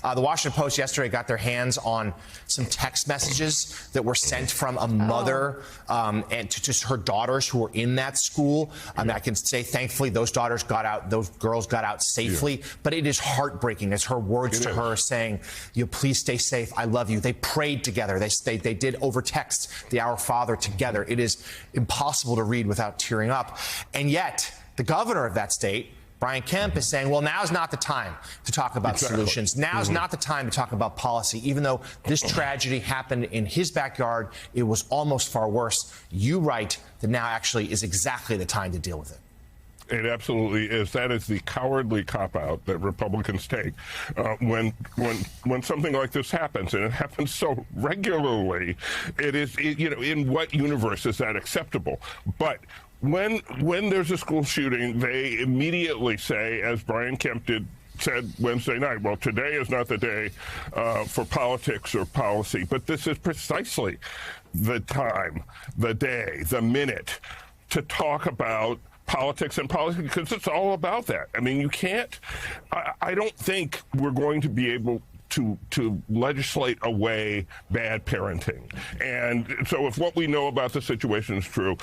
The Washington Post yesterday got their hands on some text messages that were sent from a mother and to just her daughters who were in that school. I mean, I can say, thankfully, those daughters got out, those girls got out safely. But it is heartbreaking. It's her words to her saying, "You please stay safe. I love you." They prayed together. They did over text the Our Father together. It is impossible to read without tearing up. And yet, the governor of that state, Brian Kemp, is saying, well, now's not the time to talk about solutions. Now's not the time to talk about policy. Even though this tragedy happened in his backyard, it was almost far worse. You write that now actually is exactly the time to deal with it. It absolutely is. That is the cowardly cop-out that Republicans take when something like this happens, and it happens so regularly. It is, in what universe is that acceptable? But when there's a school shooting, they immediately say, as Brian Kemp said Wednesday night, well, today is not the day for politics or policy, but this is precisely the time, the day, the minute to talk about politics and policy, because it's all about that. I mean, you can't, I don't think we're going to be able to legislate away bad parenting. And so if what we know about the situation is true,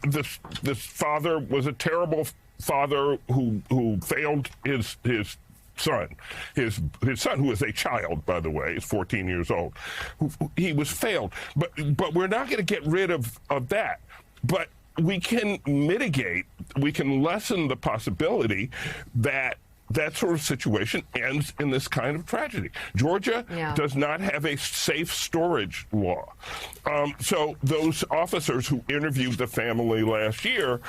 this father was a terrible father who failed his son, his son, who is a child, by the way, is 14 years old. He was failed, but we're not going to get rid of that. But we can mitigate, we can lessen the possibility that that sort of situation ends in this kind of tragedy. Georgia does not have a safe storage law. So those officers who interviewed the family last year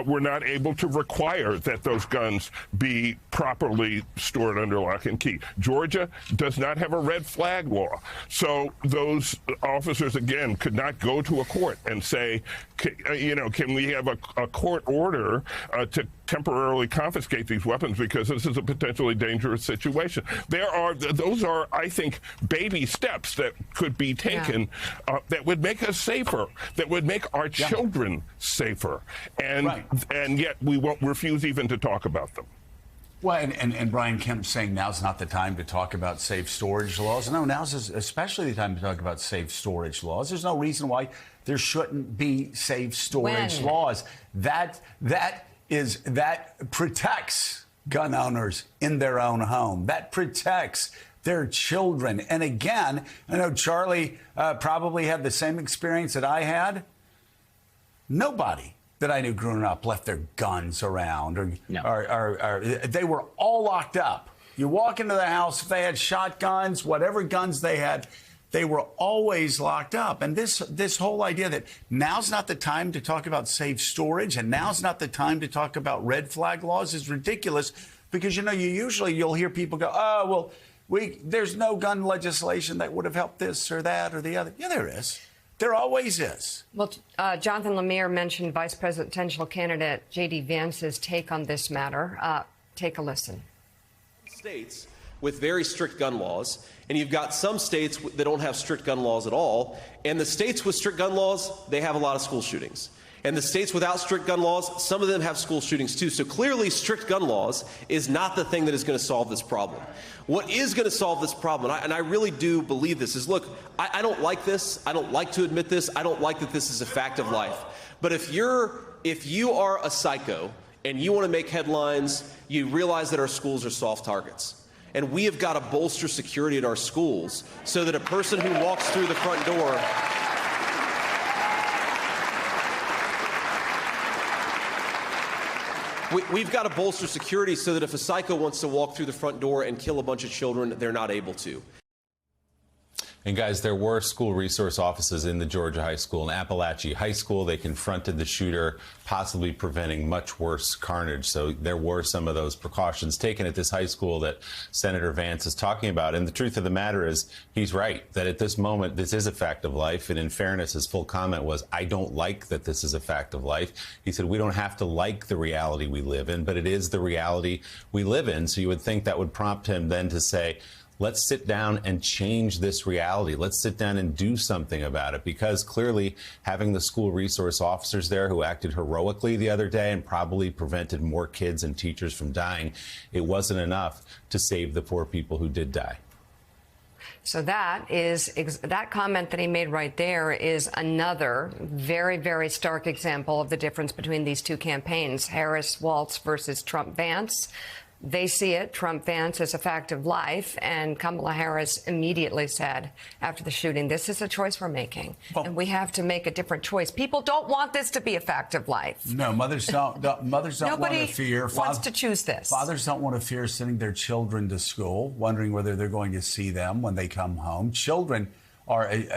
were not able to require that those guns be properly stored under lock and key. Georgia does not have a red flag law. So those officers, again, could not go to a court and say, can we have a court order to temporarily confiscate these weapons because this is a potentially dangerous situation. Those are, I think, baby steps that could be taken that would make us safer, that would make our children safer, and yet we won't refuse even to talk about them. Well, and Brian Kemp saying now's not the time to talk about safe storage laws. No, now's especially the time to talk about safe storage laws. There's no reason why there shouldn't be safe storage laws. That protects gun owners in their own home. That protects their children. And again, I know Charlie probably had the same experience that I had. Nobody that I knew growing up left their guns around, or they were all locked up. You walk into the house, if they had shotguns, whatever guns they had, they were always locked up. And this whole idea that now's not the time to talk about safe storage and now's not the time to talk about red flag laws is ridiculous, because, you'll hear people go, oh, well, there's no gun legislation that would have helped this or that or the other. Yeah, there is. There always is. Well, Jonathan Lemire mentioned Vice Presidential candidate J.D. Vance's take on this matter. Take a listen. States with very strict gun laws, and you've got some states that don't have strict gun laws at all, and the states with strict gun laws, they have a lot of school shootings. And the states without strict gun laws, some of them have school shootings too. So clearly strict gun laws is not the thing that is going to solve this problem. What is going to solve this problem, and I really do believe this, is, look, I don't like this. I don't like to admit this. I don't like that this is a fact of life. But if you are a psycho and you want to make headlines, you realize that our schools are soft targets. And we have got to bolster security at our schools so that a person who walks through the front door we've got to bolster security so that if a psycho wants to walk through the front door and kill a bunch of children, they're not able to. And guys, there were school resource officers in the Georgia high school. In Appalachia High School, they confronted the shooter, possibly preventing much worse carnage. So there were some of those precautions taken at this high school that Senator Vance is talking about. And the truth of the matter is, he's right, that at this moment, this is a fact of life. And in fairness, his full comment was, I don't like that this is a fact of life. He said, we don't have to like the reality we live in, but it is the reality we live in. So you would think that would prompt him then to say, let's sit down and change this reality. Let's sit down and do something about it, because clearly having the school resource officers there who acted heroically the other day and probably prevented more kids and teachers from dying, it wasn't enough to save the poor people who did die. So that comment that he made right there is another very, very stark example of the difference between these two campaigns, Harris-Walz versus Trump-Vance. They see it, Trump-Vance, as a fact of life, and Kamala Harris immediately said after the shooting, this is a choice we're making, and we have to make a different choice. People don't want this to be a fact of life. No, mothers don't want to fear. Nobody wants to choose this. Fathers don't want to fear sending their children to school, wondering whether they're going to see them when they come home. Children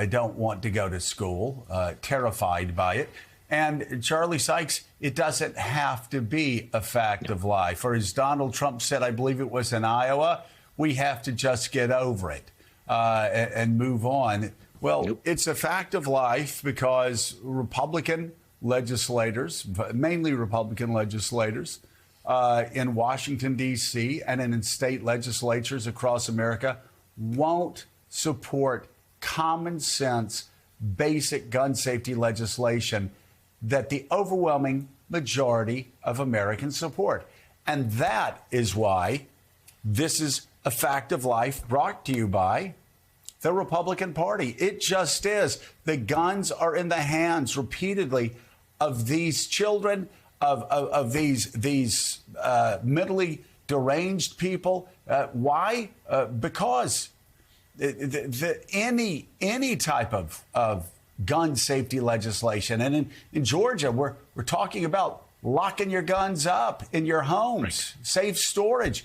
don't want to go to school, terrified by it. And Charlie Sykes, it doesn't have to be a fact of life. Or as Donald Trump said, I believe it was in Iowa, we have to just get over it and move on. Well, It's a fact of life because Republican legislators, mainly Republican legislators in Washington, D.C. and in state legislatures across America won't support common sense, basic gun safety legislation that the overwhelming majority of Americans support. And that is why this is a fact of life brought to you by the Republican Party. It just is. The guns are in the hands repeatedly of these children, of these mentally deranged people. Why? Because any type of gun safety legislation. And in Georgia, we're talking about locking your guns up in your homes, safe storage,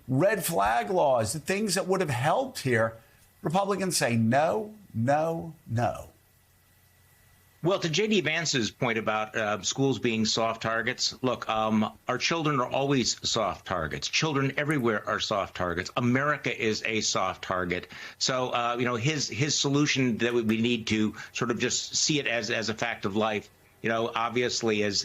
red flag laws, the things that would have helped here. Republicans say no, no, no. Well, to J.D. Vance's point about schools being soft targets, look, our children are always soft targets. Children everywhere are soft targets. America is a soft target. So, his solution that we need to sort of just see it as a fact of life, obviously is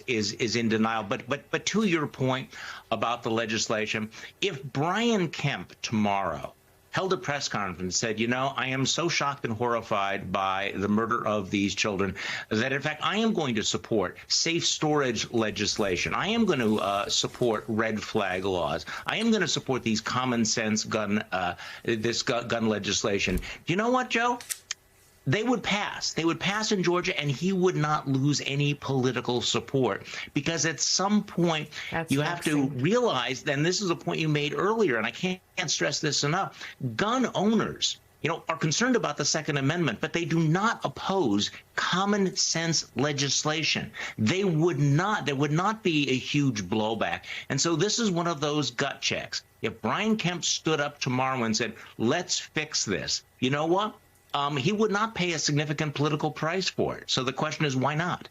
in denial. But to your point about the legislation, if Brian Kemp tomorrow held a press conference and said, I am so shocked and horrified by the murder of these children that, in fact, I am going to support safe storage legislation. I am going to support red flag laws. I am going to support these common sense gun legislation. You know what, Joe? They would pass. They would pass in Georgia, and he would not lose any political support. Because at some point, you have to realize, and this is a point you made earlier, and I can't stress this enough, gun owners, are concerned about the Second Amendment, but they do not oppose common sense legislation. There would not be a huge blowback. And so this is one of those gut checks. If Brian Kemp stood up tomorrow and said, let's fix this, you know what? He would not pay a significant political price for it. So the question is, why not?